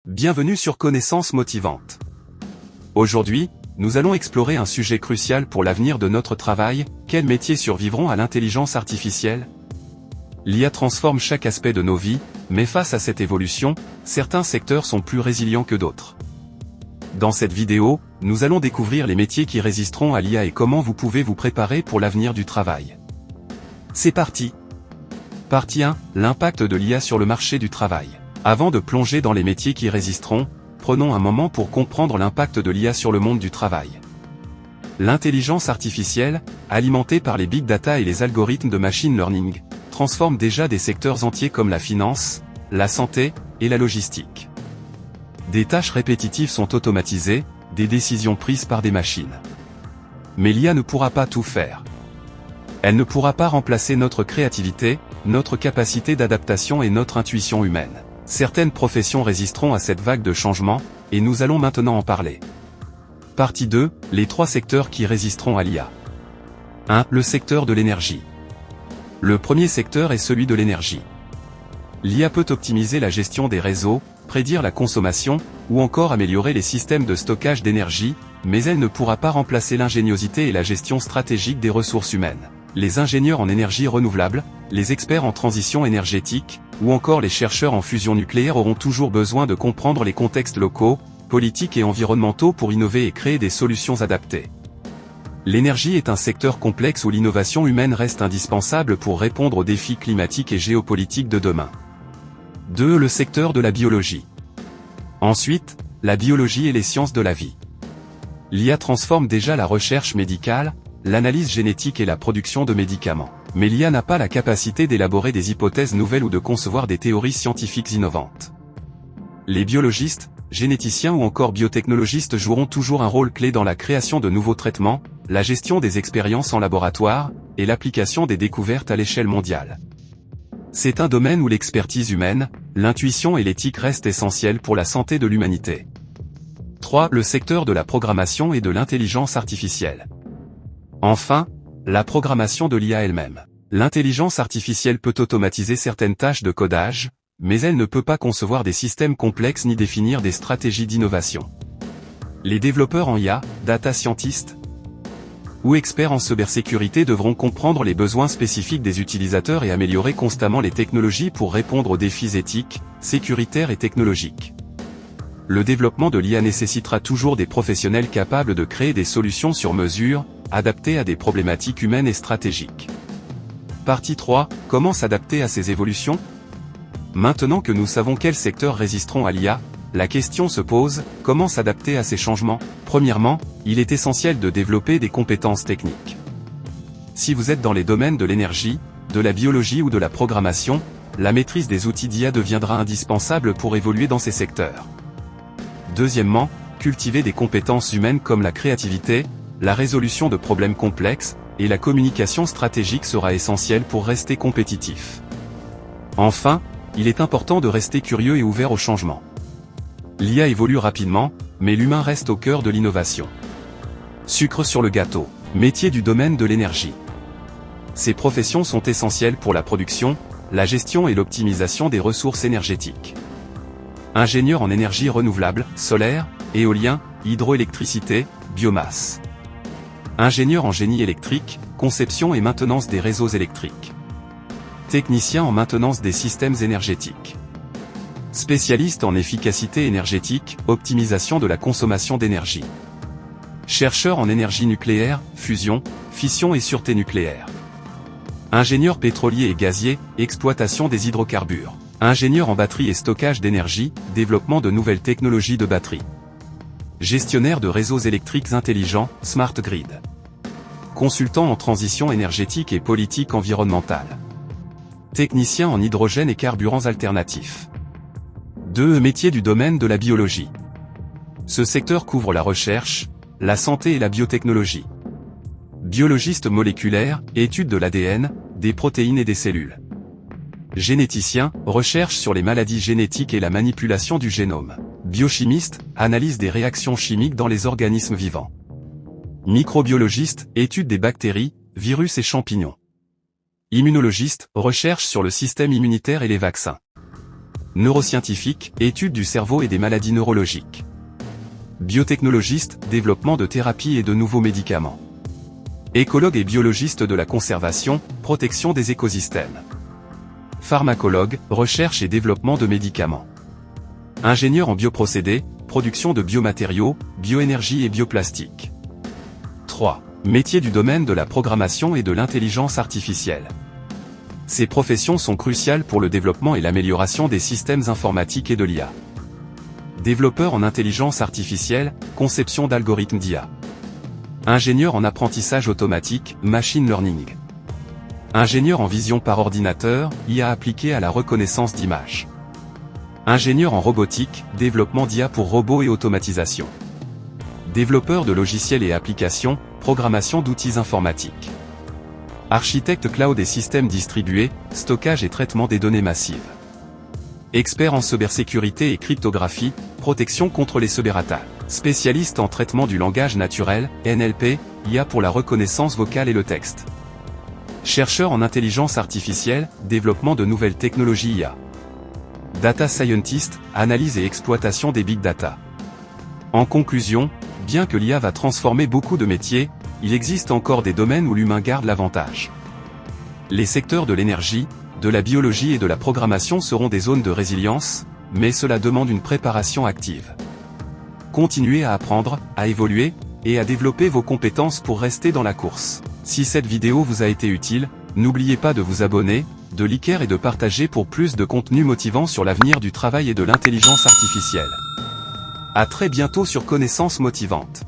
Bienvenue sur Connaissances motivantes. Aujourd'hui, nous allons explorer un sujet crucial pour l'avenir de notre travail: quels métiers survivront à l'intelligence artificielle? L'IA transforme chaque aspect de nos vies, mais face à cette évolution, certains secteurs sont plus résilients que d'autres. Dans cette vidéo, nous allons découvrir les métiers qui résisteront à l'IA et comment vous pouvez vous préparer pour l'avenir du travail. C'est parti! Partie 1, l'impact de l'IA sur le marché du travail. Avant de plonger dans les métiers qui résisteront, prenons un moment pour comprendre l'impact de l'IA sur le monde du travail. L'intelligence artificielle, alimentée par les big data et les algorithmes de machine learning, transforme déjà des secteurs entiers comme la finance, la santé et la logistique. Des tâches répétitives sont automatisées, des décisions prises par des machines. Mais l'IA ne pourra pas tout faire. Elle ne pourra pas remplacer notre créativité, notre capacité d'adaptation et notre intuition humaine. Certaines professions résisteront à cette vague de changement, et nous allons maintenant en parler. Partie 2, les 3 secteurs qui résisteront à l'IA. 1. Le secteur de l'énergie. Le premier secteur est celui de l'énergie. L'IA peut optimiser la gestion des réseaux, prédire la consommation, ou encore améliorer les systèmes de stockage d'énergie, mais elle ne pourra pas remplacer l'ingéniosité et la gestion stratégique des ressources humaines. Les ingénieurs en énergie renouvelable, les experts en transition énergétique, ou encore les chercheurs en fusion nucléaire auront toujours besoin de comprendre les contextes locaux, politiques et environnementaux pour innover et créer des solutions adaptées. L'énergie est un secteur complexe où l'innovation humaine reste indispensable pour répondre aux défis climatiques et géopolitiques de demain. 2. Le secteur de la biologie. Ensuite, la biologie et les sciences de la vie. L'IA transforme déjà la recherche médicale, l'analyse génétique et la production de médicaments. Mais l'IA n'a pas la capacité d'élaborer des hypothèses nouvelles ou de concevoir des théories scientifiques innovantes. Les biologistes, généticiens ou encore biotechnologistes joueront toujours un rôle clé dans la création de nouveaux traitements, la gestion des expériences en laboratoire, et l'application des découvertes à l'échelle mondiale. C'est un domaine où l'expertise humaine, l'intuition et l'éthique restent essentielles pour la santé de l'humanité. 3. Le secteur de la programmation et de l'intelligence artificielle. Enfin, la programmation de l'IA elle-même. L'intelligence artificielle peut automatiser certaines tâches de codage, mais elle ne peut pas concevoir des systèmes complexes ni définir des stratégies d'innovation. Les développeurs en IA, data scientists ou experts en cybersécurité devront comprendre les besoins spécifiques des utilisateurs et améliorer constamment les technologies pour répondre aux défis éthiques, sécuritaires et technologiques. Le développement de l'IA nécessitera toujours des professionnels capables de créer des solutions sur mesure, adaptées à des problématiques humaines et stratégiques. Partie 3, comment s'adapter à ces évolutions? Maintenant que nous savons quels secteurs résisteront à l'IA, la question se pose: comment s'adapter à ces changements? Premièrement, il est essentiel de développer des compétences techniques. Si vous êtes dans les domaines de l'énergie, de la biologie ou de la programmation, la maîtrise des outils d'IA deviendra indispensable pour évoluer dans ces secteurs. Deuxièmement, cultiver des compétences humaines comme la créativité, la résolution de problèmes complexes, et la communication stratégique sera essentielle pour rester compétitif. Enfin, il est important de rester curieux et ouvert au changement. L'IA évolue rapidement, mais l'humain reste au cœur de l'innovation. Sucre sur le gâteau, métier du domaine de l'énergie. Ces professions sont essentielles pour la production, la gestion et l'optimisation des ressources énergétiques. Ingénieur en énergie renouvelable, solaire, éolien, hydroélectricité, biomasse. Ingénieur en génie électrique, conception et maintenance des réseaux électriques. Technicien en maintenance des systèmes énergétiques. Spécialiste en efficacité énergétique, optimisation de la consommation d'énergie. Chercheur en énergie nucléaire, fusion, fission et sûreté nucléaire. Ingénieur pétrolier et gazier, exploitation des hydrocarbures. Ingénieur en batterie et stockage d'énergie, développement de nouvelles technologies de batterie. Gestionnaire de réseaux électriques intelligents, Smart Grid. Consultant en transition énergétique et politique environnementale. Technicien en hydrogène et carburants alternatifs. 2. Métiers du domaine de la biologie. Ce secteur couvre la recherche, la santé et la biotechnologie. Biologiste moléculaire, étude de l'ADN, des protéines et des cellules. Généticien, recherche sur les maladies génétiques et la manipulation du génome. Biochimiste, analyse des réactions chimiques dans les organismes vivants. Microbiologiste, étude des bactéries, virus et champignons. Immunologiste, recherche sur le système immunitaire et les vaccins. Neuroscientifique, étude du cerveau et des maladies neurologiques. Biotechnologiste, développement de thérapies et de nouveaux médicaments. Écologue et biologiste de la conservation, protection des écosystèmes. Pharmacologue, recherche et développement de médicaments. Ingénieur en bioprocédés, production de biomatériaux, bioénergie et bioplastique. 3. Métier du domaine de la programmation et de l'intelligence artificielle. Ces professions sont cruciales pour le développement et l'amélioration des systèmes informatiques et de l'IA. Développeur en intelligence artificielle, conception d'algorithmes d'IA. Ingénieur en apprentissage automatique, machine learning. Ingénieur en vision par ordinateur, IA appliquée à la reconnaissance d'images. Ingénieur en robotique, développement d'IA pour robots et automatisation. Développeur de logiciels et applications, programmation d'outils informatiques. Architecte cloud et systèmes distribués, stockage et traitement des données massives. Expert en cybersécurité et cryptographie, protection contre les cyberattaques. Spécialiste en traitement du langage naturel, NLP, IA pour la reconnaissance vocale et le texte. Chercheur en intelligence artificielle, développement de nouvelles technologies IA. Data scientist, analyse et exploitation des big data. En conclusion, bien que l'IA va transformer beaucoup de métiers, il existe encore des domaines où l'humain garde l'avantage. Les secteurs de l'énergie, de la biologie et de la programmation seront des zones de résilience, mais cela demande une préparation active. Continuez à apprendre, à évoluer, et à développer vos compétences pour rester dans la course. Si cette vidéo vous a été utile, n'oubliez pas de vous abonner, de liker et de partager pour plus de contenu motivant sur l'avenir du travail et de l'intelligence artificielle. À très bientôt sur Connaissances motivantes.